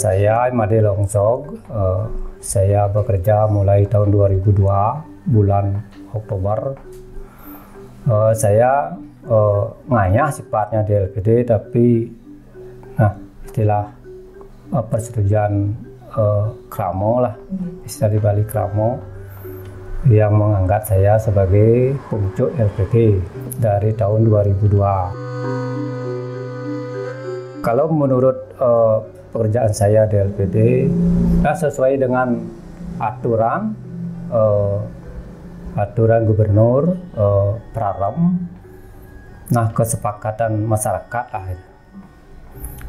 Saya Made Longsog, saya bekerja mulai tahun 2002 bulan Oktober. Saya nganyah sifatnya di LPD, tapi istilah persetujuan Kramo lah, istilah di Bali Kramo yang mengangkat saya sebagai pucuk LPD dari tahun 2002. Kalau menurut pekerjaan saya di LPD sesuai dengan aturan gubernur, Praram, kesepakatan masyarakat lah.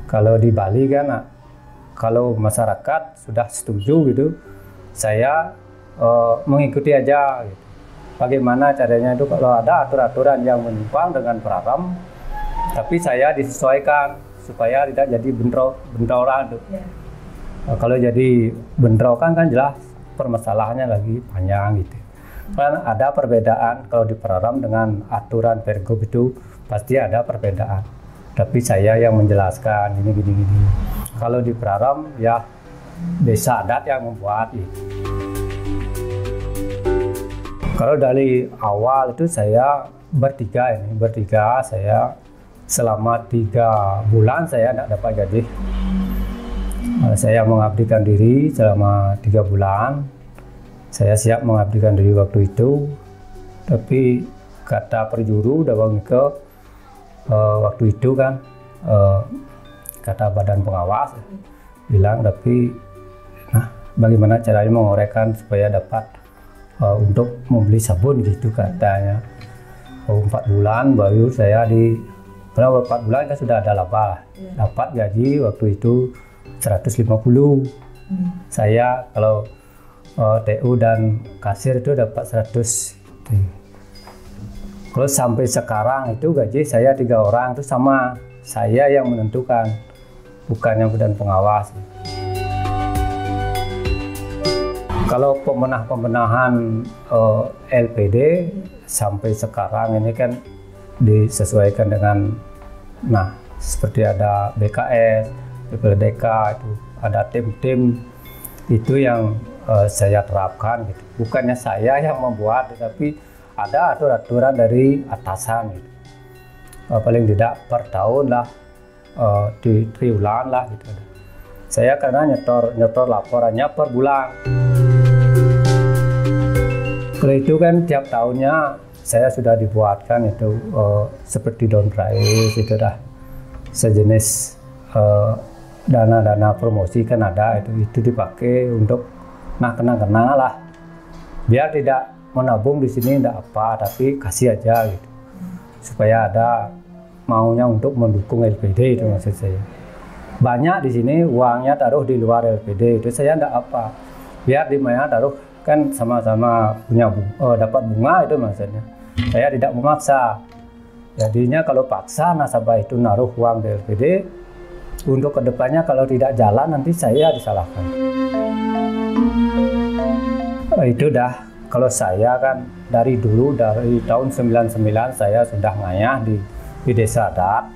Kalau di Bali kan, kalau masyarakat sudah setuju gitu, saya mengikuti aja gitu. Bagaimana caranya itu kalau ada aturan-aturan yang menyimpang dengan Praram, tapi saya disesuaikan supaya tidak jadi bentrokan tuh. Kalau jadi bentrokan kan jelas permasalahannya lagi panjang gitu. Kan ada perbedaan kalau di Praram dengan aturan Pergub itu pasti ada perbedaan. Tapi saya yang menjelaskan ini gini. Kalau di Praram ya desa adat yang membuat gitu. Kalau dari awal itu saya bertiga saya selama 3 bulan saya tidak dapat gaji. Saya mengabdikan diri selama 3 bulan. Saya siap mengabdikan diri waktu itu. Tapi kata perjuru Dawang ke waktu itu kan, kata badan pengawas bilang, tapi bagaimana caranya mengorekkan supaya dapat untuk membeli sabun gitu katanya. 4 bulan baru saya berapa 4 bulan kan sudah ada laba, dapat gaji waktu itu 150. Saya kalau TU dan kasir itu dapat 100. Kalau sampai sekarang itu gaji saya 3 orang itu sama saya yang menentukan, bukannya badan pengawas. Kalau pembenahan LPD sampai sekarang ini kan disesuaikan dengan seperti ada BKS, BPLDK, itu ada tim-tim itu yang saya terapkan gitu. Bukannya saya yang membuat, tapi ada aturan dari atasan gitu. Paling tidak per tahun lah, di triwulan lah gitu. Saya karena nyetor laporannya per bulan. Kalau itu kan tiap tahunnya saya sudah dibuatkan itu seperti down price itu dah sejenis dana promosi kan ada itu dipakai untuk kenang-kenang lah, biar tidak menabung di sini tidak apa, tapi kasih aja gitu supaya ada maunya untuk mendukung LPD itu maksud saya. Banyak di sini uangnya taruh di luar LPD itu saya tidak apa, biar di mana taruh kan sama-sama punya dapat bunga itu maksudnya. Saya tidak memaksa. Jadinya kalau paksa nasabah itu naruh uang di LPD, untuk kedepannya kalau tidak jalan nanti saya disalahkan. Itu dah. Kalau saya kan dari dulu, dari tahun 99 saya sudah ngayah di desa adat,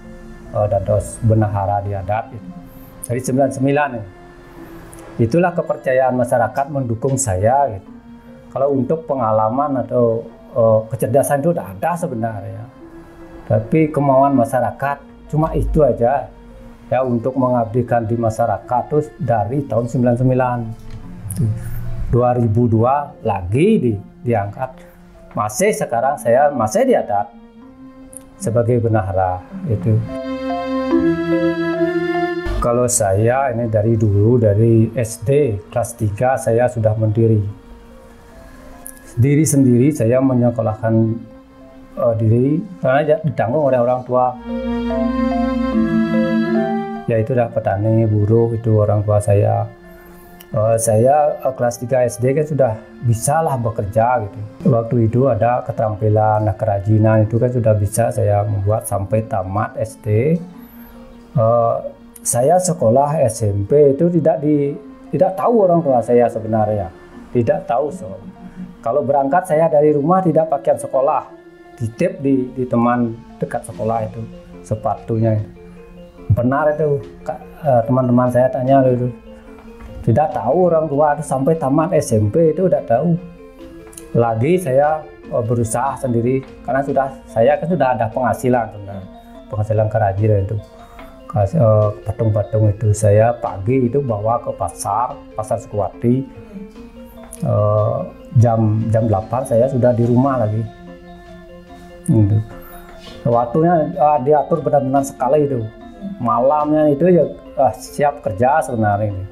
dados benahara di adat itu. Dari 99 ya. Itulah kepercayaan masyarakat mendukung saya gitu. Kalau untuk pengalaman atau kecerdasan itu tidak ada sebenarnya, tapi kemauan masyarakat cuma itu aja ya, untuk mengabdikan di masyarakat terus dari tahun 99. 2002 lagi diangkat, masih sekarang saya masih di adat sebagai benahara itu. Kalau saya ini dari dulu, dari SD kelas 3 saya sudah mendiri sendiri, saya menyekolahkan diri karena ditanggung oleh orang tua. Ya itu dah petani, buruh itu orang tua saya. Saya kelas 3 SD kan sudah bisa lah bekerja gitu. Waktu itu ada keterampilan, kerajinan itu kan sudah bisa saya membuat sampai tamat SD. Saya sekolah SMP itu tidak tahu orang tua saya sebenarnya, tidak tahu soal. Kalau berangkat saya dari rumah tidak pakaian sekolah, titip di teman dekat sekolah itu sepatunya. Benar itu, teman-teman saya tanya itu, Tidak tahu orang tua itu sampai tamat SMP itu tidak tahu. Lagi saya berusaha sendiri karena saya kan sudah ada penghasilan, penghasilan kerajinan itu. Patung-patung itu saya pagi itu bawa ke pasar Sukawati. Jam 8 saya sudah di rumah lagi. Waktunya diatur benar-benar sekali itu. Malamnya itu ya siap kerja sebenarnya ini.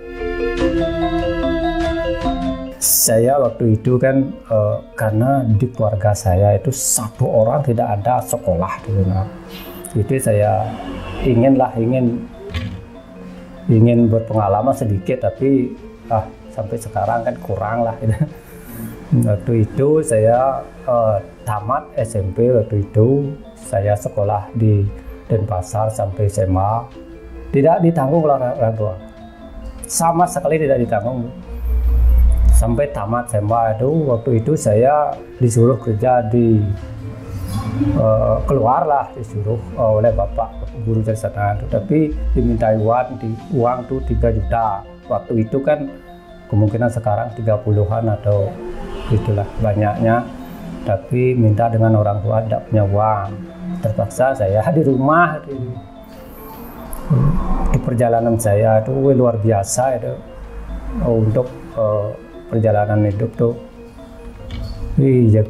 Saya waktu itu kan karena di keluarga saya itu satu orang tidak ada sekolah di sana. Itu saya ingin berpengalaman sedikit, tapi sampai sekarang kan kurang lah. Waktu itu saya tamat SMP, waktu itu saya sekolah di Denpasar sampai SMA, tidak ditanggung oleh orang tua, sama sekali tidak ditanggung. Sampai tamat SMA itu, waktu itu saya disuruh kerja di keluarlah, disuruh oleh bapak guru dari sana, tapi diminta uang tuh 3 juta. Waktu itu kan kemungkinan sekarang 30-an atau itulah banyaknya, tapi minta dengan orang tua tidak punya uang. Terpaksa saya di rumah. Di perjalanan saya itu luar biasa itu untuk perjalanan hidup tuh.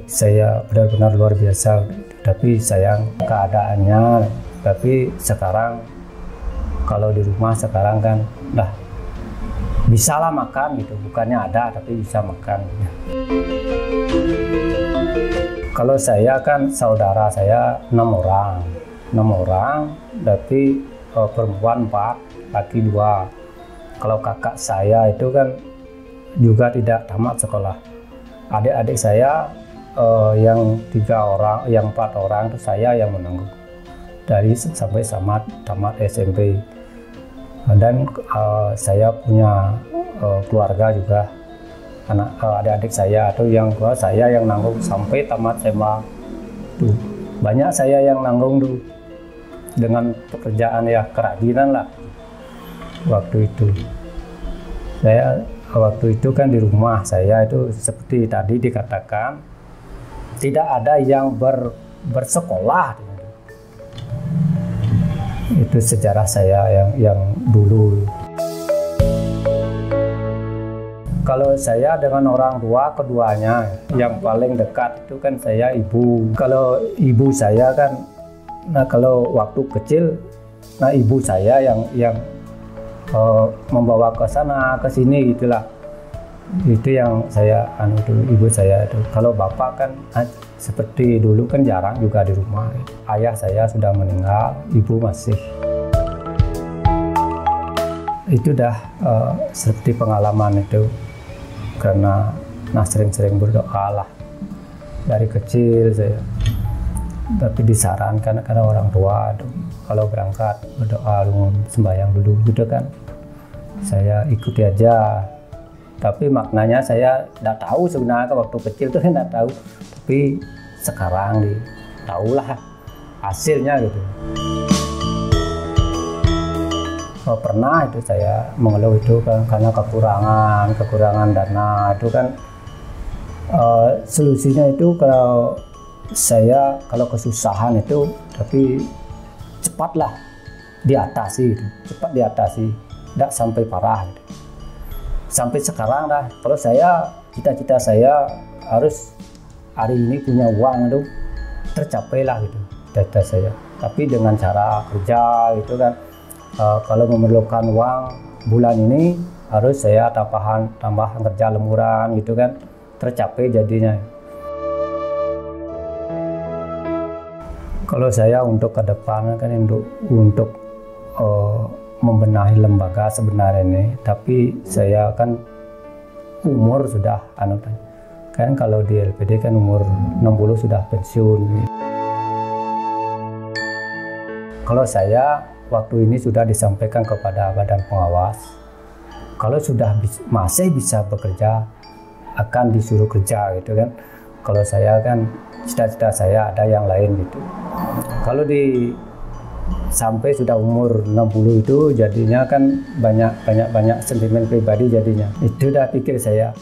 Saya benar-benar luar biasa, tapi sayang keadaannya. Tapi sekarang kalau di rumah sekarang kan bisalah makan gitu, bukannya ada tapi bisa makan. Kalau saya kan saudara saya 6 orang, tapi perempuan 4, laki 2. Kalau kakak saya itu kan juga tidak tamat sekolah. Adik-adik saya yang 3 orang, yang 4 orang itu saya yang menanggung dari sampai tamat SMP. Dan saya punya keluarga juga, adik-adik saya atau yang tua saya yang nanggung sampai tamat SMA. Banyak saya yang nanggung tuh dengan pekerjaan ya kerajinan lah. Waktu itu kan di rumah saya itu seperti tadi dikatakan tidak ada yang bersekolah. Itu sejarah saya yang dulu. Kalau saya dengan orang tua keduanya yang paling dekat itu kan saya ibu. Kalau ibu saya kan, kalau waktu kecil, ibu saya yang membawa ke sana ke sini gitulah. Itu yang saya ibu saya itu. Kalau bapak kan seperti dulu kan jarang juga di rumah. Ayah saya sudah meninggal, ibu masih. Itu dah seperti pengalaman itu, karena sering-sering berdoa lah dari kecil saya. Tapi disarankan karena orang tua kalau berangkat berdoa sembahyang dulu gitu kan. Saya ikuti aja. Tapi maknanya saya tidak tahu sebenarnya waktu kecil tuh tidak tahu. Tapi sekarang tahulah hasilnya gitu. Pernah itu saya mengeluh itu kan karena kekurangan dana itu kan. Solusinya itu kalau kesusahan itu tapi cepatlah diatasi gitu. Cepat diatasi, tidak sampai parah gitu. Sampai sekarang kalau cita-cita saya harus hari ini punya uang itu tercapailah gitu cita-cita saya. Tapi dengan cara kerja gitu kan, kalau memerlukan uang bulan ini harus saya tambah kerja lemburan gitu kan, tercapai jadinya. Kalau saya untuk ke depan kan untuk membenahi lembaga sebenarnya ini, tapi saya kan umur sudah kan kalau di LPD kan umur 60 sudah pensiun. Kalau saya waktu ini sudah disampaikan kepada badan pengawas, kalau sudah masih bisa bekerja akan disuruh kerja gitu kan. Kalau saya kan cita-cita saya ada yang lain gitu. Kalau di sampai sudah umur 60 itu jadinya kan banyak sentimen pribadi jadinya. Itu dah pikir saya,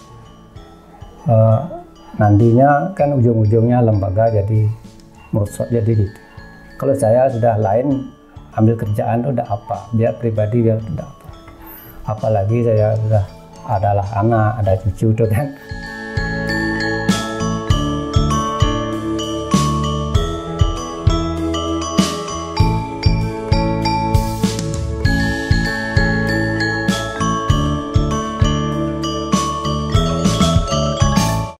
nantinya kan ujung-ujungnya lembaga jadi merosot jadi gitu. Kalau saya sudah lain, ambil kerjaan udah apa, biar pribadi biar udah apa. Apalagi saya sudah adalah anak, ada cucu tuh kan.